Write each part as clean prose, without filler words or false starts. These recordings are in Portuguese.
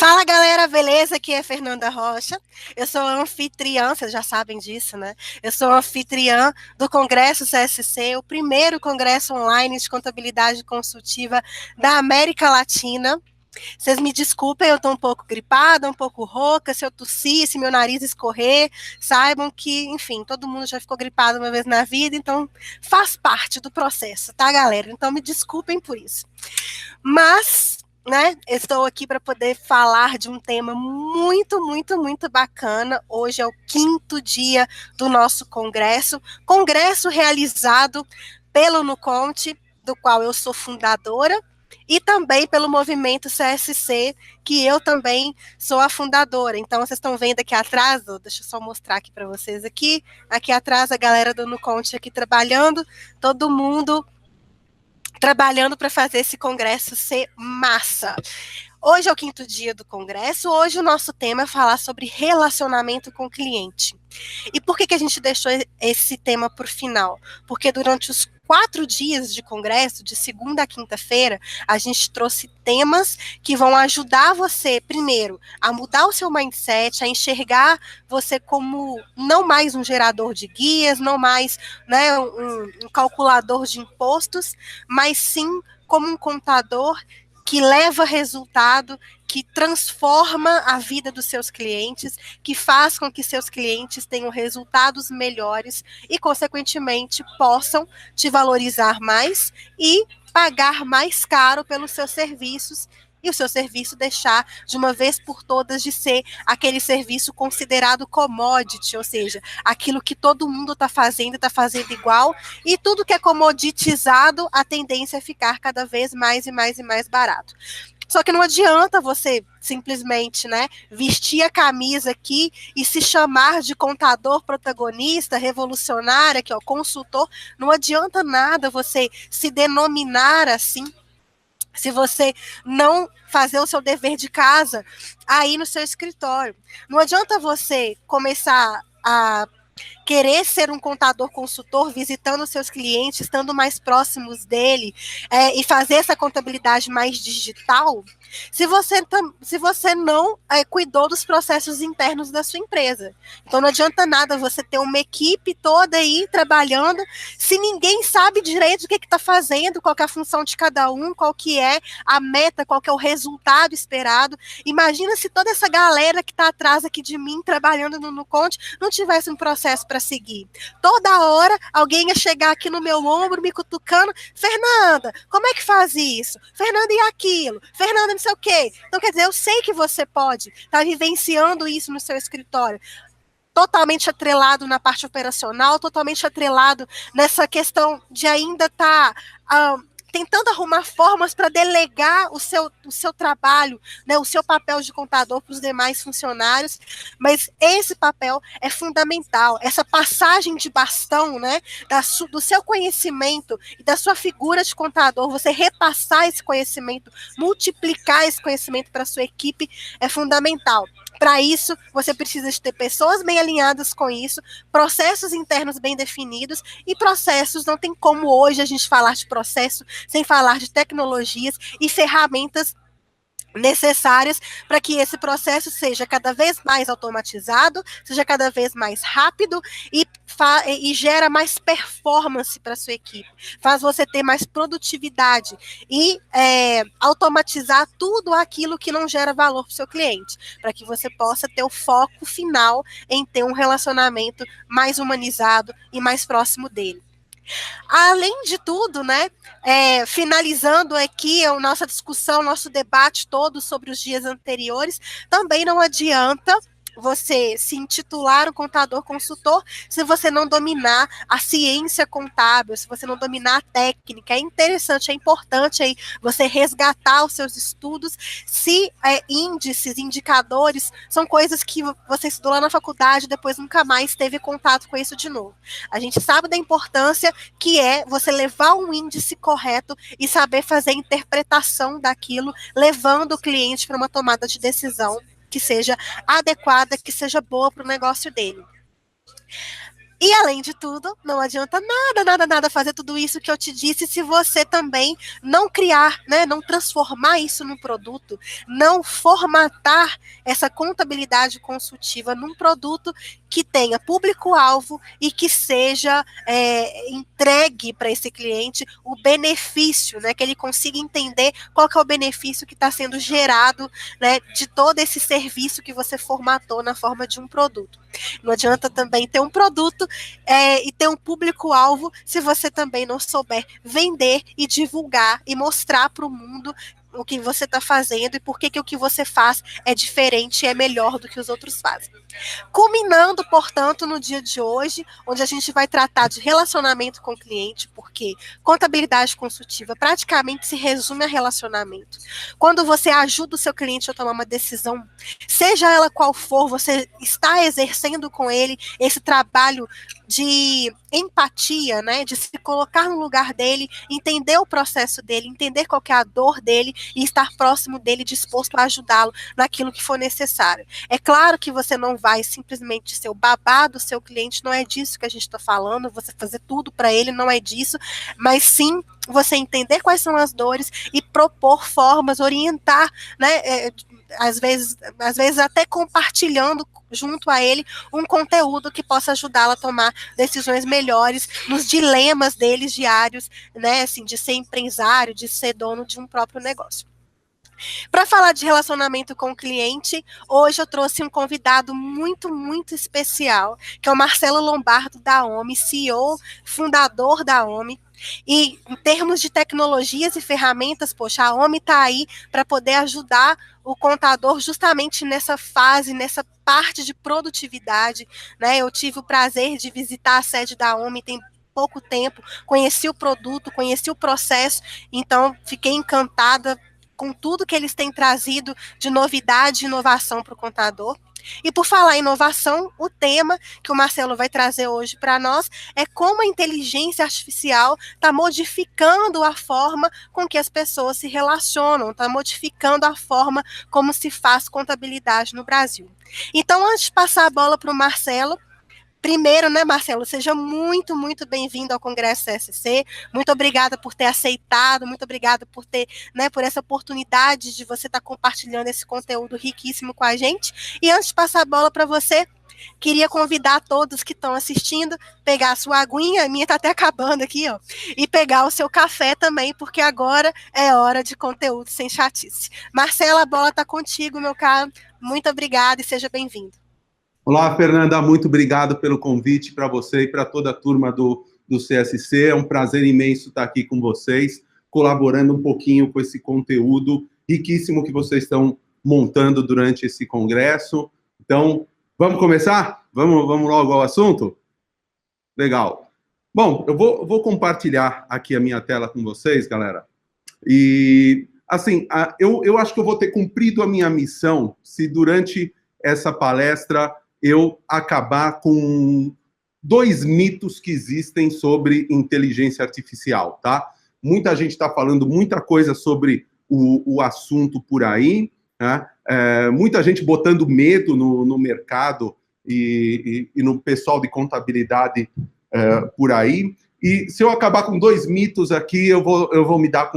Fala galera, beleza? Aqui é Fernanda Rocha. Eu sou anfitriã, vocês já sabem disso, né? Eu sou anfitriã do Congresso CSC, o primeiro congresso online de contabilidade consultiva da América Latina. Vocês me desculpem, eu estou um pouco gripada, um pouco rouca, se eu tossir, se meu nariz escorrer, saibam que, enfim, todo mundo já ficou gripado uma vez na vida, então faz parte do processo, tá, galera? Então me desculpem por isso. Mas, né, estou aqui para poder falar de um tema muito bacana. Hoje é o 5º dia do nosso congresso realizado pelo Nuconte, do qual eu sou fundadora, e também pelo movimento CSC, que eu também sou a fundadora. Então, vocês estão vendo aqui atrás, deixa eu só mostrar aqui para vocês aqui atrás a galera do Nuconte aqui trabalhando, todo mundo trabalhando para fazer esse congresso ser massa. Hoje é o 5º dia do congresso, hoje o nosso tema é falar sobre relacionamento com o cliente. E por que a gente deixou esse tema por final? Porque durante os 4 dias de congresso, de segunda a quinta-feira, a gente trouxe temas que vão ajudar você, primeiro, a mudar o seu mindset, a enxergar você como não mais um gerador de guias, não mais, né, um calculador de impostos, mas sim como um contador que leva resultado, que transforma a vida dos seus clientes, que faz com que seus clientes tenham resultados melhores e, consequentemente, possam te valorizar mais e pagar mais caro pelos seus serviços, e o seu serviço deixar, de uma vez por todas, de ser aquele serviço considerado commodity, ou seja, aquilo que todo mundo está fazendo igual, e tudo que é comoditizado, a tendência é ficar cada vez mais e mais barato. Só que não adianta você simplesmente, né, vestir a camisa aqui e se chamar de contador protagonista, revolucionário, aqui, ó, consultor. Não adianta nada você se denominar assim, se você não fazer o seu dever de casa aí no seu escritório. Não adianta você começar a querer ser um contador consultor, visitando seus clientes, estando mais próximos dele, e fazer essa contabilidade mais digital, se você não cuidou dos processos internos da sua empresa. Então não adianta nada você ter uma equipe toda aí trabalhando, se ninguém sabe direito o que está fazendo, qual que é a função de cada um, qual que é a meta, qual que é o resultado esperado. Imagina se toda essa galera que está atrás aqui de mim, trabalhando no Nuconte, não tivesse um processo para seguir. Toda hora alguém ia chegar aqui no meu ombro, me cutucando: Fernanda, como é que faz isso? Fernanda, e aquilo? Fernanda, não sei o quê. Então, quer dizer, eu sei que você pode estar vivenciando isso no seu escritório, totalmente atrelado na parte operacional, totalmente atrelado nessa questão de ainda estar tentando arrumar formas para delegar o seu trabalho, né, o seu papel de contador para os demais funcionários, mas esse papel é fundamental, essa passagem de bastão, né, do seu conhecimento e da sua figura de contador, você repassar esse conhecimento, multiplicar esse conhecimento para a sua equipe, é fundamental. Para isso, você precisa de ter pessoas bem alinhadas com isso, processos internos bem definidos, e processos, não tem como hoje a gente falar de processo sem falar de tecnologias e ferramentas necessárias para que esse processo seja cada vez mais automatizado, seja cada vez mais rápido e gera mais performance para a sua equipe, faz você ter mais produtividade e automatizar tudo aquilo que não gera valor para o seu cliente, para que você possa ter o foco final em ter um relacionamento mais humanizado e mais próximo dele. Além de tudo, né, finalizando aqui a nossa discussão, nosso debate todo sobre os dias anteriores, também não adianta você se intitular um contador consultor se você não dominar a ciência contábil, se você não dominar a técnica. É interessante, é importante aí você resgatar os seus estudos, se índices, indicadores, são coisas que você estudou lá na faculdade e depois nunca mais teve contato com isso de novo. A gente sabe da importância que é você levar um índice correto e saber fazer a interpretação daquilo, levando o cliente para uma tomada de decisão que seja adequada, que seja boa para o negócio dele. E, além de tudo, não adianta nada fazer tudo isso que eu te disse se você também não criar, né, não transformar isso num produto, não formatar essa contabilidade consultiva num produto que tenha público-alvo e que seja entregue para esse cliente o benefício, né, que ele consiga entender qual que é o benefício que está sendo gerado, né, de todo esse serviço que você formatou na forma de um produto. Não adianta também ter um produto e ter um público-alvo se você também não souber vender e divulgar e mostrar para o mundo o que você está fazendo e por que o que você faz é diferente e é melhor do que os outros fazem. Culminando, portanto, no dia de hoje, onde a gente vai tratar de relacionamento com o cliente, porque contabilidade consultiva praticamente se resume a relacionamento. Quando você ajuda o seu cliente a tomar uma decisão, seja ela qual for, você está exercendo com ele esse trabalho de empatia, né, de se colocar no lugar dele, entender o processo dele, entender qual que é a dor dele e estar próximo dele, disposto a ajudá-lo naquilo que for necessário. É claro que você não vai simplesmente ser o babá do seu cliente, não é disso que a gente está falando, você fazer tudo para ele, não é disso, mas sim você entender quais são as dores e propor formas, orientar, né, às vezes até compartilhando junto a ele um conteúdo que possa ajudá-lo a tomar decisões melhores nos dilemas deles diários, né, assim, de ser empresário, de ser dono de um próprio negócio. Para falar de relacionamento com o cliente, hoje eu trouxe um convidado muito especial, que é o Marcelo Lombardo da OMI, CEO, fundador da OMI. E em termos de tecnologias e ferramentas, poxa, a OMI está aí para poder ajudar o contador justamente nessa fase, nessa parte de produtividade, né? Eu tive o prazer de visitar a sede da OMI tem pouco tempo, conheci o produto, conheci o processo, então fiquei encantada com tudo que eles têm trazido de novidade e inovação para o contador. E por falar em inovação, o tema que o Marcelo vai trazer hoje para nós é como a inteligência artificial está modificando a forma com que as pessoas se relacionam, está modificando a forma como se faz contabilidade no Brasil. Então, antes de passar a bola para o Marcelo, primeiro, né, Marcelo, seja muito bem-vindo ao Congresso CSC, muito obrigada por ter aceitado, muito obrigada por ter, né, por essa oportunidade de você estar compartilhando esse conteúdo riquíssimo com a gente. E antes de passar a bola para você, queria convidar todos que estão assistindo, pegar a sua aguinha, a minha está até acabando aqui, ó, e pegar o seu café também, porque agora é hora de conteúdo sem chatice. Marcelo, a bola está contigo, meu caro, muito obrigada e seja bem-vindo. Olá, Fernanda, muito obrigado pelo convite para você e para toda a turma do CSC. É um prazer imenso estar aqui com vocês, colaborando um pouquinho com esse conteúdo riquíssimo que vocês estão montando durante esse congresso. Então, vamos começar? Vamos logo ao assunto? Legal. Bom, eu vou compartilhar aqui a minha tela com vocês, galera. E, assim, eu acho que eu vou ter cumprido a minha missão se durante essa palestra eu acabar com 2 mitos que existem sobre inteligência artificial, tá? Muita gente está falando muita coisa sobre o assunto por aí, né? Muita gente botando medo no mercado e no pessoal de contabilidade por aí. E se eu acabar com 2 mitos aqui, eu vou me dar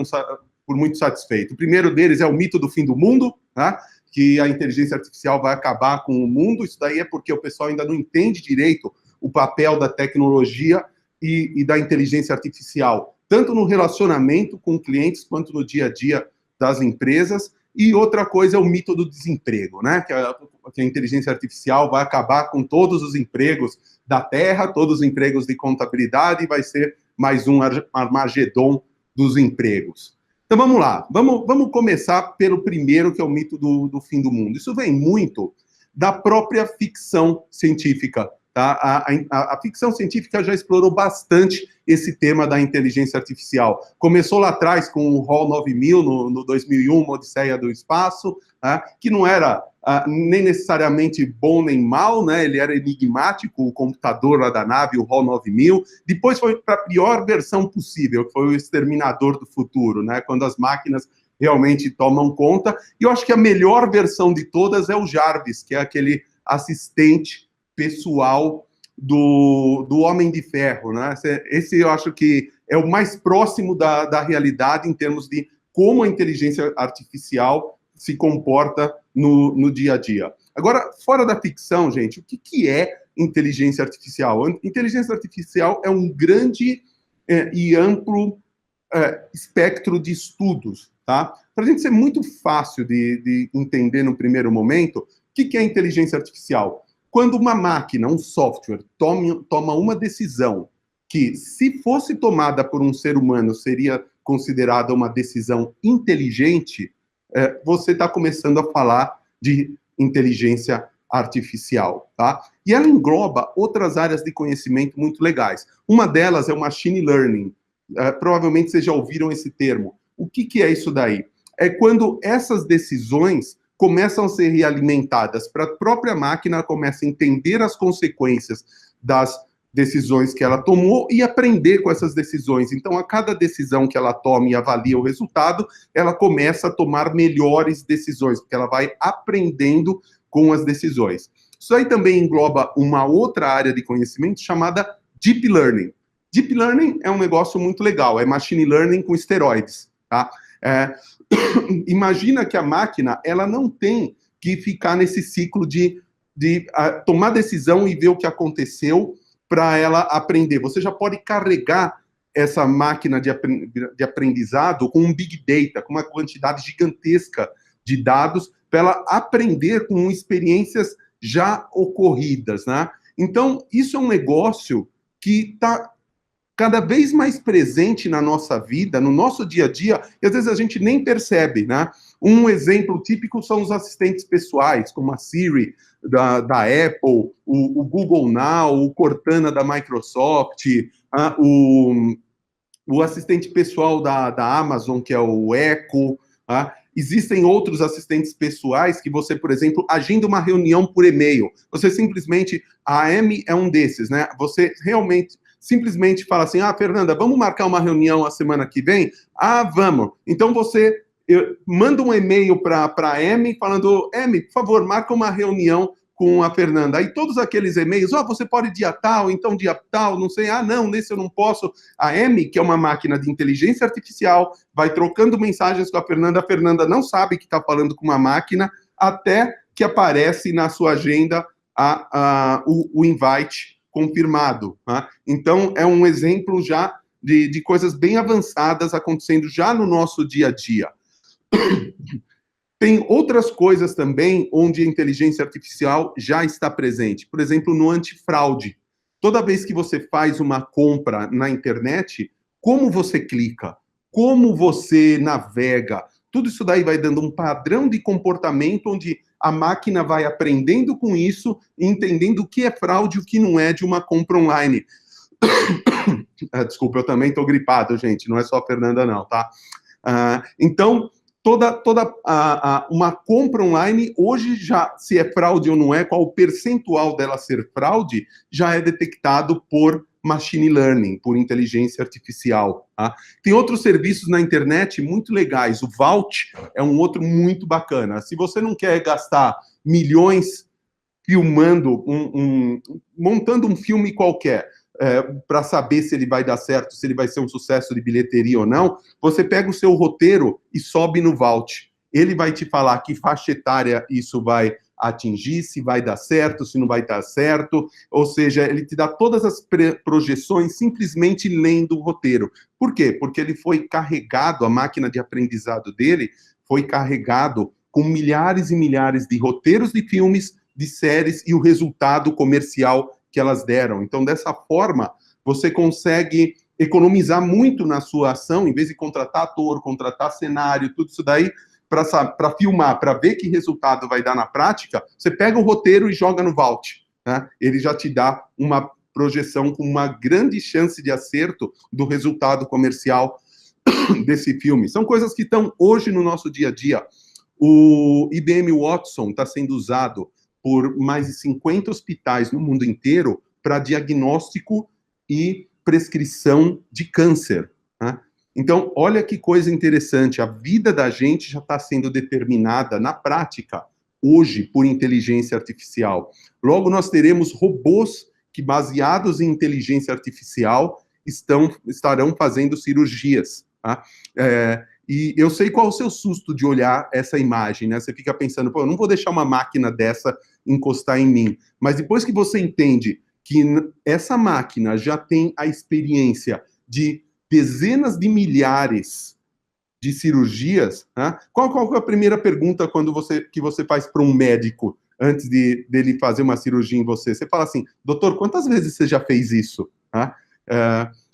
por muito satisfeito. O primeiro deles é o mito do fim do mundo, né? Que a inteligência artificial vai acabar com o mundo. Isso daí é porque o pessoal ainda não entende direito o papel da tecnologia e da inteligência artificial, tanto no relacionamento com clientes, quanto no dia a dia das empresas. E outra coisa é o mito do desemprego, né? Que a inteligência artificial vai acabar com todos os empregos da Terra, todos os empregos de contabilidade, e vai ser mais um Armagedon dos empregos. Então, vamos lá. Vamos começar pelo primeiro, que é o mito do fim do mundo. Isso vem muito da própria ficção científica. Tá? A ficção científica já explorou bastante esse tema da inteligência artificial. Começou lá atrás com o HAL 9000, no 2001, uma Odisseia do Espaço, tá? Que não era nem necessariamente bom nem mal, né? Ele era enigmático, o computador lá da nave, o HAL 9000. Depois foi para a pior versão possível, que foi o Exterminador do Futuro, né? Quando as máquinas realmente tomam conta. E eu acho que a melhor versão de todas é o Jarvis, que é aquele assistente pessoal do Homem de Ferro, né? Esse eu acho que é o mais próximo da realidade em termos de como a inteligência artificial se comporta no dia a dia. Agora, fora da ficção, gente, o que é inteligência artificial? Inteligência artificial é um grande e amplo espectro de estudos, tá? Para a gente ser muito fácil de entender no primeiro momento, o que é inteligência artificial? Quando uma máquina, um software, toma uma decisão que, se fosse tomada por um ser humano, seria considerada uma decisão inteligente, você está começando a falar de inteligência artificial, tá? E ela engloba outras áreas de conhecimento muito legais. Uma delas é o machine learning. Provavelmente vocês já ouviram esse termo. O que é isso daí? É quando essas decisões começam a ser realimentadas para a própria máquina, começa a entender as consequências das decisões que ela tomou e aprender com essas decisões. Então, a cada decisão que ela toma e avalia o resultado, ela começa a tomar melhores decisões, porque ela vai aprendendo com as decisões. Isso aí também engloba uma outra área de conhecimento chamada Deep Learning. Deep Learning é um negócio muito legal, é machine learning com esteroides, tá? Imagina que a máquina, ela não tem que ficar nesse ciclo de tomar decisão e ver o que aconteceu para ela aprender. Você já pode carregar essa máquina de aprendizado com um big data, com uma quantidade gigantesca de dados, para ela aprender com experiências já ocorridas, né? Então, isso é um negócio que está cada vez mais presente na nossa vida, no nosso dia a dia, e às vezes a gente nem percebe, né? Um exemplo típico são os assistentes pessoais, como a Siri da Apple, o Google Now, o Cortana da Microsoft, o assistente pessoal da Amazon, que é o Echo. Existem outros assistentes pessoais que você, por exemplo, agenda uma reunião por e-mail. Você simplesmente, a Amy é um desses, né? Você realmente simplesmente fala assim, Fernanda, vamos marcar uma reunião a semana que vem? Vamos. Então você manda um e-mail para a Amy falando, Amy, por favor, marca uma reunião com a Fernanda. Aí todos aqueles e-mails, você pode dia tal, então dia tal, não sei, não, nesse eu não posso. A Amy, que é uma máquina de inteligência artificial, vai trocando mensagens com a Fernanda não sabe que está falando com uma máquina, até que aparece na sua agenda o invite confirmado. Tá? Então, é um exemplo já de coisas bem avançadas acontecendo já no nosso dia a dia. Tem outras coisas também onde a inteligência artificial já está presente. Por exemplo, no antifraude. Toda vez que você faz uma compra na internet, como você clica, como você navega, tudo isso daí vai dando um padrão de comportamento onde a máquina vai aprendendo com isso e entendendo o que é fraude e o que não é de uma compra online. Desculpa, eu também estou gripado, gente. Não é só a Fernanda, não, tá? Então, toda uma compra online, hoje já, se é fraude ou não é, qual o percentual dela ser fraude, já é detectado por machine learning, por inteligência artificial. Tá? Tem outros serviços na internet muito legais. O Vault é um outro muito bacana. Se você não quer gastar milhões filmando, montando um filme qualquer, para saber se ele vai dar certo, se ele vai ser um sucesso de bilheteria ou não, você pega o seu roteiro e sobe no Vault. Ele vai te falar que faixa etária isso vai atingir, se vai dar certo, se não vai dar certo, ou seja, ele te dá todas as projeções simplesmente lendo o roteiro. Por quê? Porque ele foi carregado, a máquina de aprendizado dele foi carregado com milhares e milhares de roteiros de filmes, de séries e o resultado comercial que elas deram. Então, dessa forma, você consegue economizar muito na sua ação, em vez de contratar ator, contratar cenário, tudo isso daí, para filmar, para ver que resultado vai dar na prática, você pega o roteiro e joga no Vault. Né? Ele já te dá uma projeção com uma grande chance de acerto do resultado comercial desse filme. São coisas que estão hoje no nosso dia a dia. O IBM Watson está sendo usado por mais de 50 hospitais no mundo inteiro para diagnóstico e prescrição de câncer. Né? Então, olha que coisa interessante, a vida da gente já está sendo determinada na prática, hoje, por inteligência artificial. Logo, nós teremos robôs que, baseados em inteligência artificial, estarão fazendo cirurgias. Tá? E eu sei qual é o seu susto de olhar essa imagem, né? Você fica pensando, pô, eu não vou deixar uma máquina dessa encostar em mim. Mas depois que você entende que essa máquina já tem a experiência de dezenas de milhares de cirurgias, né? Qual é a primeira pergunta que você faz para um médico antes dele fazer uma cirurgia em você? Você fala assim, doutor, quantas vezes você já fez isso? Né?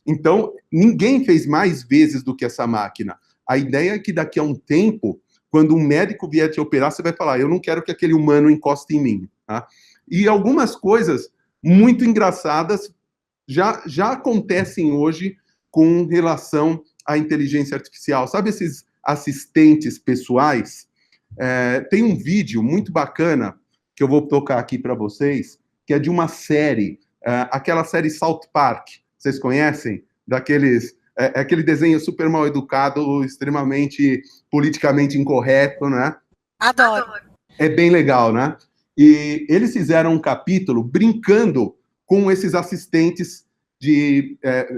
Então, ninguém fez mais vezes do que essa máquina. A ideia é que daqui a um tempo, quando um médico vier te operar, você vai falar, eu não quero que aquele humano encoste em mim. Tá? E algumas coisas muito engraçadas já acontecem hoje com relação à inteligência artificial. Sabe esses assistentes pessoais? Tem um vídeo muito bacana que eu vou tocar aqui para vocês, que é de uma série, aquela série South Park. Vocês conhecem? Aquele desenho super mal educado, extremamente politicamente incorreto, né? Adoro. É bem legal, né? E eles fizeram um capítulo brincando com esses assistentes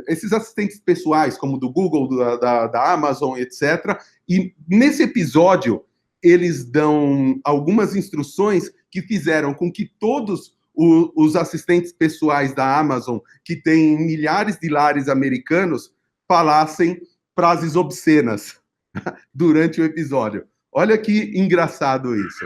esses assistentes pessoais, como do Google, da Amazon, etc. E nesse episódio, eles dão algumas instruções que fizeram com que todos os assistentes pessoais da Amazon, que tem milhares de lares americanos, falassem frases obscenas durante o episódio. Olha que engraçado isso.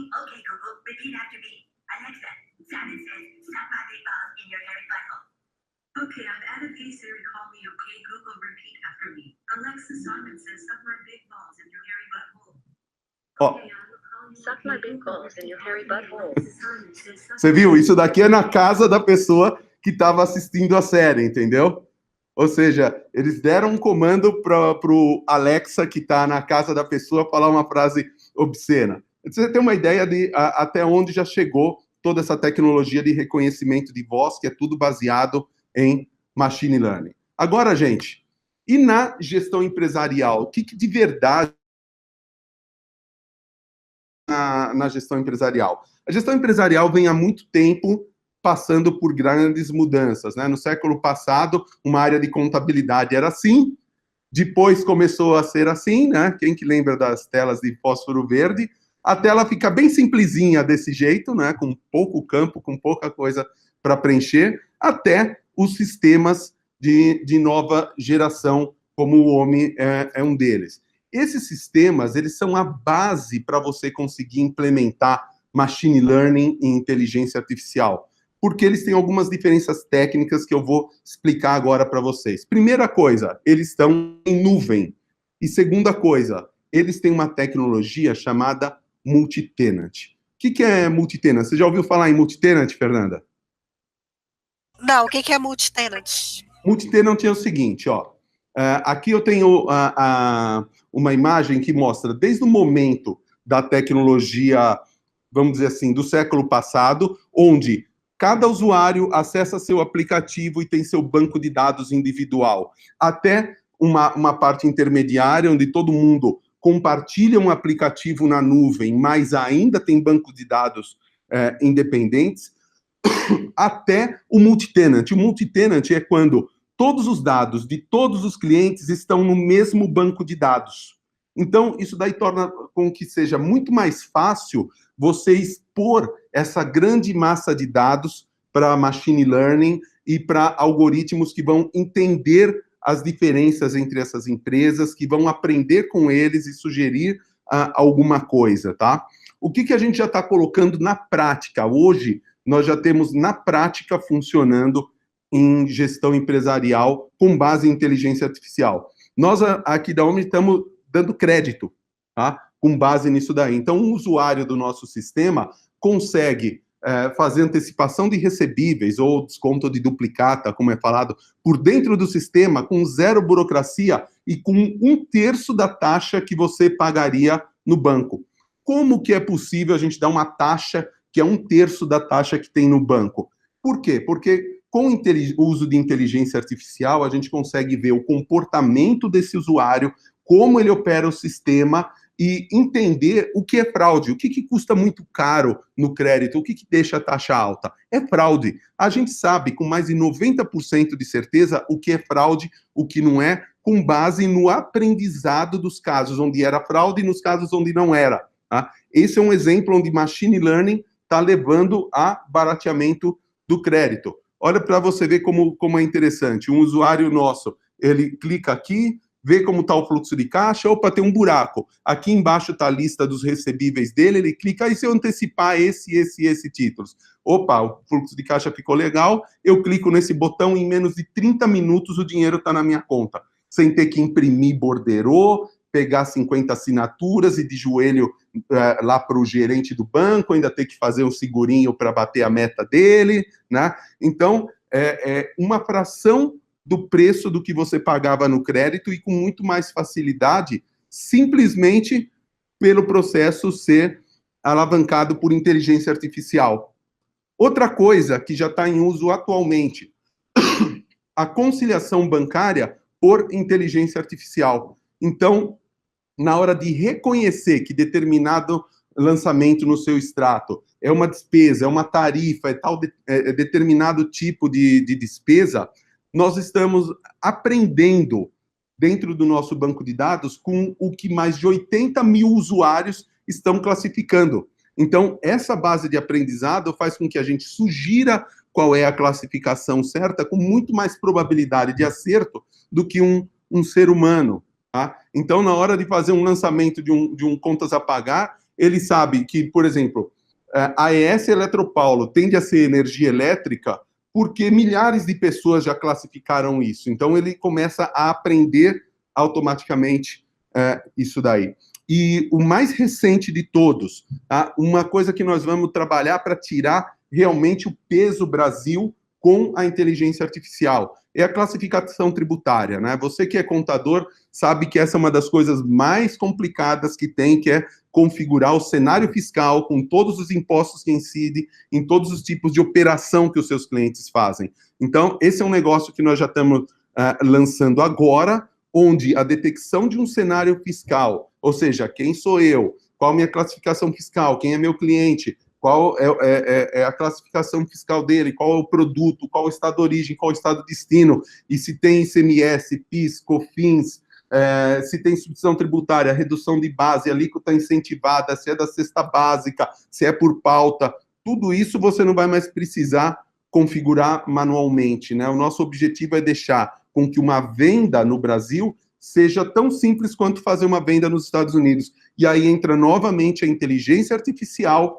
Okay, Google, repeat after me. Alexa, Simon says, suck my big balls in your hairy butthole. Okay, I've added Hey Siri, call me. Okay, Google, repeat after me. Alexa, Simon says, suck my big balls in your hairy butthole. Okay, suck my big balls in your hairy butthole. Você viu? Isso daqui é na casa da pessoa que estava assistindo a série, entendeu? Ou seja, eles deram um comando para o Alexa, que está na casa da pessoa, falar uma frase obscena. Você tem uma ideia de até onde já chegou toda essa tecnologia de reconhecimento de voz, que é tudo baseado em machine learning. Agora, gente, e na gestão empresarial? O que de verdade na gestão empresarial? A gestão empresarial vem há muito tempo passando por grandes mudanças, né? No século passado, uma área de contabilidade era assim, depois começou a ser assim, né? Quem que lembra das telas de fósforo verde? A tela fica bem simplesinha desse jeito, né? Com pouco campo, com pouca coisa para preencher, até os sistemas de nova geração, como o OMI é um deles. Esses sistemas, eles são a base para você conseguir implementar machine learning e inteligência artificial, porque eles têm algumas diferenças técnicas que eu vou explicar agora para vocês. Primeira coisa, eles estão em nuvem. E segunda coisa, eles têm uma tecnologia chamada multitenant. O que é multitenant? Você já ouviu falar em multitenant, Fernanda? Não, o que é multitenant? Multitenant é o seguinte, ó. Aqui eu tenho uma imagem que mostra, desde o momento da tecnologia, vamos dizer assim, do século passado, onde cada usuário acessa seu aplicativo e tem seu banco de dados individual, até uma parte intermediária, onde todo mundo compartilha um aplicativo na nuvem, mas ainda tem banco de dados independentes, até o multitenant. O multitenant é quando todos os dados de todos os clientes estão no mesmo banco de dados. Então, isso daí torna com que seja muito mais fácil você expor essa grande massa de dados para machine learning e para algoritmos que vão entender as diferenças entre essas empresas, que vão aprender com eles e sugerir alguma coisa, tá? O que a gente já está colocando na prática? Hoje, nós já temos na prática funcionando em gestão empresarial com base em inteligência artificial. Nós aqui da OMNI estamos dando crédito, tá? Com base nisso daí. Então, um usuário do nosso sistema consegue fazer antecipação de recebíveis ou desconto de duplicata, como é falado, por dentro do sistema, com zero burocracia e com 1/3 da taxa que você pagaria no banco. Como que é possível a gente dar uma taxa que é 1/3 da taxa que tem no banco? Por quê? Porque com o uso de inteligência artificial, a gente consegue ver o comportamento desse usuário, como ele opera o sistema e entender o que é fraude, o que custa muito caro no crédito, o que deixa a taxa alta. É fraude. A gente sabe com mais de 90% de certeza o que é fraude, o que não é, com base no aprendizado dos casos onde era fraude e nos casos onde não era. Tá? Esse é um exemplo onde machine learning está levando a barateamento do crédito. Olha para você ver como é interessante. Um usuário nosso, ele clica aqui, vê como está o fluxo de caixa, opa, tem um buraco. Aqui embaixo está a lista dos recebíveis dele, ele clica, e se eu antecipar esse títulos? Opa, o fluxo de caixa ficou legal, eu clico nesse botão, em menos de 30 minutos o dinheiro está na minha conta, sem ter que imprimir borderô, pegar 50 assinaturas e de joelho lá para o gerente do banco, ainda ter que fazer um segurinho para bater a meta dele, né? Então, é uma fração do preço do que você pagava no crédito e com muito mais facilidade, simplesmente pelo processo ser alavancado por inteligência artificial. Outra coisa que já está em uso atualmente, a conciliação bancária por inteligência artificial. Então, na hora de reconhecer que determinado lançamento no seu extrato é uma despesa, é uma tarifa, é determinado tipo de despesa, nós estamos aprendendo dentro do nosso banco de dados com o que mais de 80 mil usuários estão classificando. Então, essa base de aprendizado faz com que a gente sugira qual é a classificação certa com muito mais probabilidade de acerto do que um ser humano. Tá? Então, na hora de fazer um lançamento de um contas a pagar, ele sabe que, por exemplo, a AES Eletropaulo tende a ser energia elétrica porque milhares de pessoas já classificaram isso. Então, ele começa a aprender automaticamente isso daí. E o mais recente de todos, tá? Uma coisa que nós vamos trabalhar para tirar realmente o peso Brasil com a inteligência artificial, é a classificação tributária, né? Você que é contador sabe que essa é uma das coisas mais complicadas que tem, que é configurar o cenário fiscal com todos os impostos que incidem em todos os tipos de operação que os seus clientes fazem. Então, esse é um negócio que nós já estamos lançando agora, onde a detecção de um cenário fiscal, ou seja, quem sou eu, qual a minha classificação fiscal, quem é meu cliente, qual é a classificação fiscal dele, qual é o produto, qual é o estado de origem, qual é o estado de destino, e se tem ICMS, PIS, COFINS, se tem substituição tributária, redução de base, alíquota incentivada, se é da cesta básica, se é por pauta, tudo isso você não vai mais precisar configurar manualmente, né? O nosso objetivo é deixar com que uma venda no Brasil seja tão simples quanto fazer uma venda nos Estados Unidos. E aí entra novamente a inteligência artificial,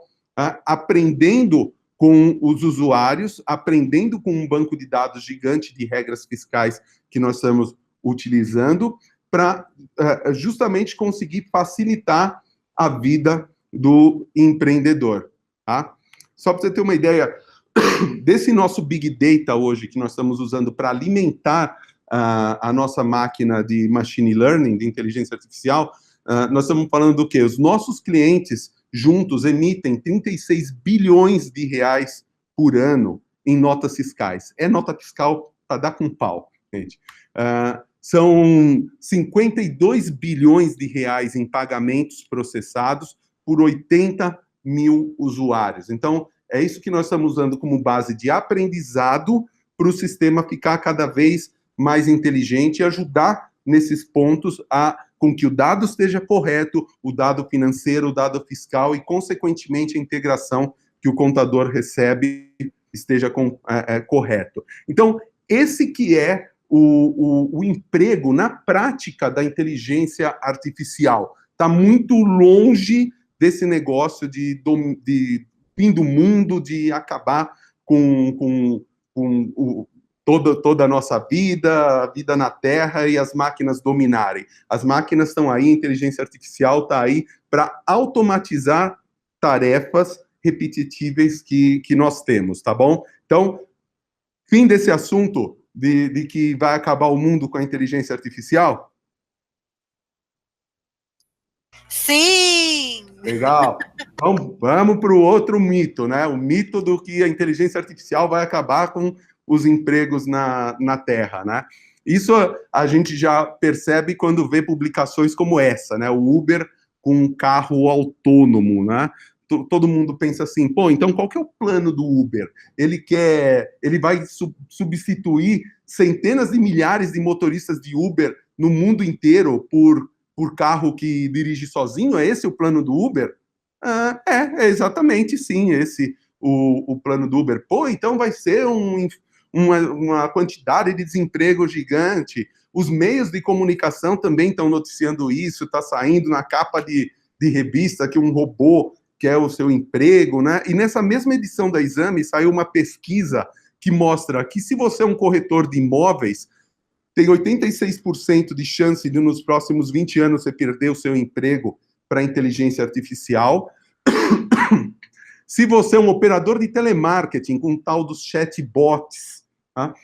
aprendendo com os usuários, aprendendo com um banco de dados gigante de regras fiscais que nós estamos utilizando, para justamente conseguir facilitar a vida do empreendedor. Tá? Só para você ter uma ideia, desse nosso Big Data hoje, que nós estamos usando para alimentar a nossa máquina de machine learning, de inteligência artificial, nós estamos falando do quê? Os nossos clientes juntos emitem 36 bilhões de reais por ano em notas fiscais. É nota fiscal para dar com pau, gente. São 52 bilhões de reais em pagamentos processados por 80 mil usuários. Então, é isso que nós estamos usando como base de aprendizado para o sistema ficar cada vez mais inteligente e ajudar nesses pontos com que o dado esteja correto, o dado financeiro, o dado fiscal e, consequentemente, a integração que o contador recebe esteja correto. Então, esse que é o emprego na prática da inteligência artificial. Está muito longe desse negócio de fim do mundo, de acabar com toda a nossa vida, a vida na Terra e as máquinas dominarem. As máquinas estão aí, a inteligência artificial está aí para automatizar tarefas repetitivas que nós temos, tá bom? Então, fim desse assunto de que vai acabar o mundo com a inteligência artificial? Sim! Legal. Então, vamos para o outro mito, né? O mito do que a inteligência artificial vai acabar com os empregos na Terra, né? Isso a gente já percebe quando vê publicações como essa, né? O Uber com um carro autônomo, né? Todo mundo pensa assim, pô, então qual que é o plano do Uber? Ele vai substituir centenas de milhares de motoristas de Uber no mundo inteiro por carro que dirige sozinho? É esse o plano do Uber? É exatamente, sim, esse o plano do Uber. Pô, então vai ser uma quantidade de desemprego gigante. Os meios de comunicação também estão noticiando isso, está saindo na capa de revista que um robô quer o seu emprego, né? E nessa mesma edição da Exame saiu uma pesquisa que mostra que se você é um corretor de imóveis, tem 86% de chance de nos próximos 20 anos você perder o seu emprego para a inteligência artificial. Se você é um operador de telemarketing com o tal dos chatbots, tá?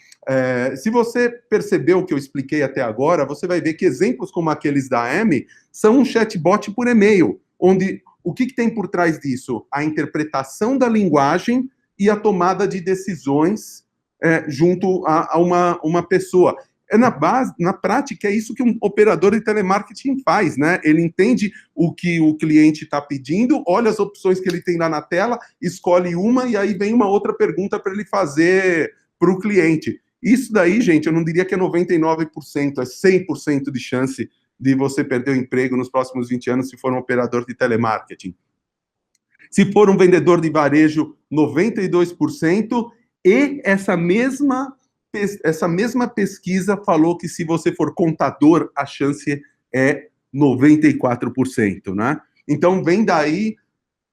Se você percebeu o que eu expliquei até agora, você vai ver que exemplos como aqueles da Amy são um chatbot por e-mail, onde o que tem por trás disso? A interpretação da linguagem e a tomada de decisões junto a uma pessoa. Na prática, é isso que um operador de telemarketing faz, né? Ele entende o que o cliente está pedindo, olha as opções que ele tem lá na tela, escolhe uma e aí vem uma outra pergunta para ele fazer para o cliente. Isso daí, gente, eu não diria que é 99%, é 100% de chance de você perder o emprego nos próximos 20 anos se for um operador de telemarketing. Se for um vendedor de varejo, 92%, e essa mesma pesquisa falou que se você for contador, a chance é 94%, né? Então, vem daí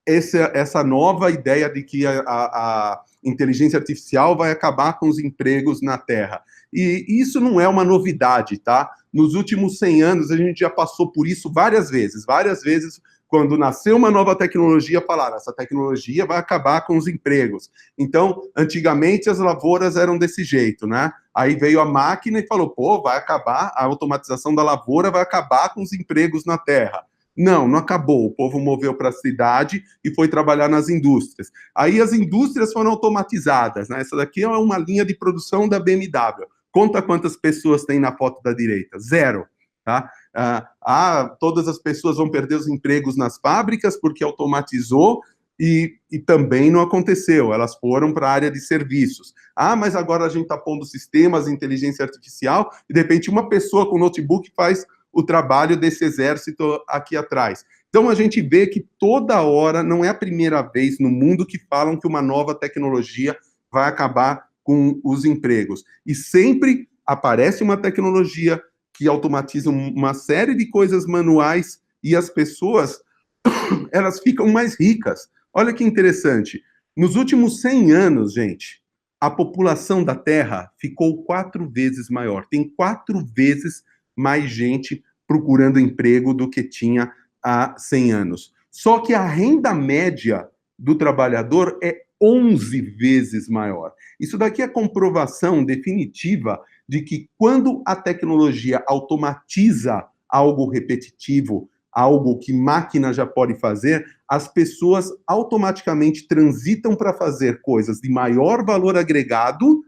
essa nova ideia de que a inteligência artificial vai acabar com os empregos na Terra. E isso não é uma novidade, tá? Nos últimos 100 anos, a gente já passou por isso várias vezes. Várias vezes, quando nasceu uma nova tecnologia, falaram, essa tecnologia vai acabar com os empregos. Então, antigamente, as lavouras eram desse jeito, né? Aí veio a máquina e falou, pô, vai acabar, a automatização da lavoura vai acabar com os empregos na Terra. Não acabou. O povo moveu para a cidade e foi trabalhar nas indústrias. Aí as indústrias foram automatizadas, né? Essa daqui é uma linha de produção da BMW. Conta quantas pessoas tem na foto da direita. 0, tá? Todas as pessoas vão perder os empregos nas fábricas porque automatizou e também não aconteceu. Elas foram para a área de serviços. Mas agora a gente está pondo sistemas de inteligência artificial e, de repente, uma pessoa com notebook faz o trabalho desse exército aqui atrás. Então, a gente vê que toda hora, não é a primeira vez no mundo que falam que uma nova tecnologia vai acabar com os empregos. E sempre aparece uma tecnologia que automatiza uma série de coisas manuais e as pessoas, elas ficam mais ricas. Olha que interessante. Nos últimos 100 anos, gente, a população da Terra ficou 4 vezes maior. Tem 4 vezes mais gente procurando emprego do que tinha há 100 anos. Só que a renda média do trabalhador é 11 vezes maior. Isso daqui é comprovação definitiva de que quando a tecnologia automatiza algo repetitivo, algo que máquina já pode fazer, as pessoas automaticamente transitam para fazer coisas de maior valor agregado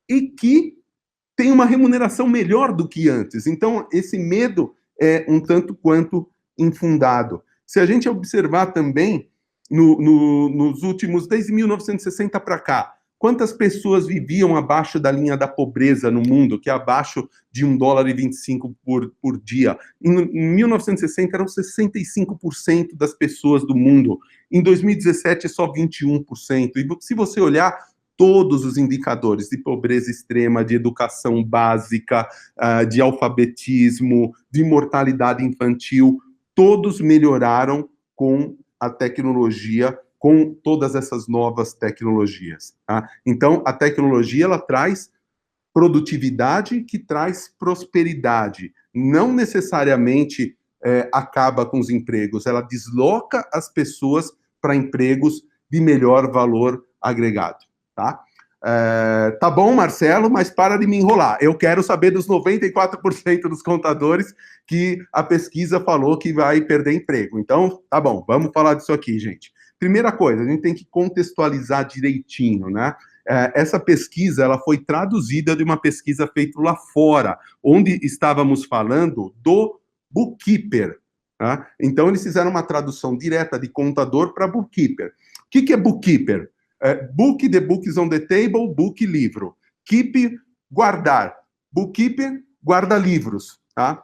e que tem uma remuneração melhor do que antes. Então, esse medo é um tanto quanto infundado. Se a gente observar também, nos últimos, desde 1960 para cá, quantas pessoas viviam abaixo da linha da pobreza no mundo, que é abaixo de $1,25 por dia? Em 1960, eram 65% das pessoas do mundo. Em 2017, é só 21%. E se você olhar todos os indicadores de pobreza extrema, de educação básica, de alfabetismo, de mortalidade infantil, todos melhoraram com a tecnologia, com todas essas novas tecnologias. Tá? Então, a tecnologia, ela traz produtividade que traz prosperidade. Não necessariamente acaba com os empregos, ela desloca as pessoas para empregos de melhor valor agregado. Tá? Tá bom, Marcelo, mas para de me enrolar. Eu quero saber dos 94% dos contadores que a pesquisa falou que vai perder emprego. Então, tá bom, vamos falar disso aqui, gente. Primeira coisa, a gente tem que contextualizar direitinho, né? Essa pesquisa ela foi traduzida de uma pesquisa feita lá fora, onde estávamos falando do bookkeeper. Tá? Então, eles fizeram uma tradução direta de contador para bookkeeper. O que é bookkeeper? Book, the books on the table, book, livro. Keep, guardar. Bookkeeper, guarda livros. Tá?